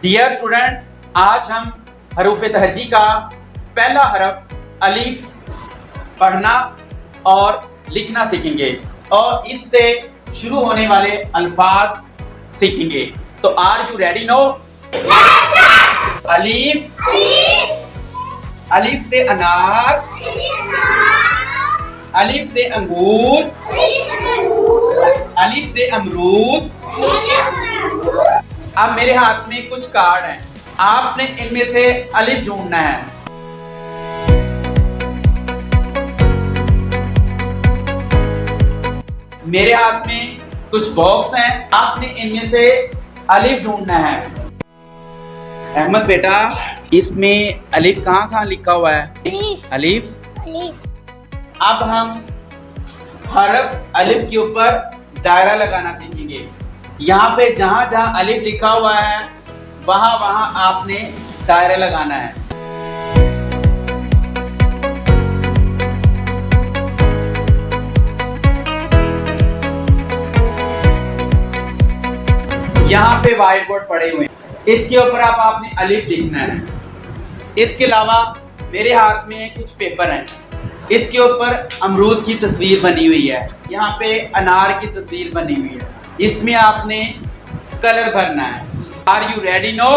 Dear student, आज हम हरूफ तहजी का पहला हरफ अलीफ पढ़ना और लिखना सीखेंगे और इससे शुरू होने वाले अल्फाज सीखेंगे। तो आर यू रेडी नो? अलीफ, अलीफ से अनार, अलीफ से अंगूर, अलीफ से अमरूद। अब मेरे हाथ में कुछ कार्ड हैं, आपने इनमें से अलीफ ढूंढना है। मेरे हाथ में कुछ बॉक्स हैं, आपने इनमें से अलीफ ढूंढना है। अहमद बेटा, इसमें अलीफ कहाँ लिखा हुआ है? अलीफ। अब हम हरफ अलीफ के ऊपर दायरा लगाना सीखेंगे। यहाँ पे जहाँ जहाँ अलीफ लिखा हुआ है वहाँ वहाँ आपने दायरा लगाना है। यहाँ पे व्हाइट बोर्ड पड़े हुए हैं, इसके ऊपर आपने अलीफ लिखना है। इसके अलावा मेरे हाथ में कुछ पेपर हैं, इसके ऊपर अमरूद की तस्वीर बनी हुई है, यहाँ पे अनार की तस्वीर बनी हुई है। इसमें आपने कलर भरना है। Are you ready no?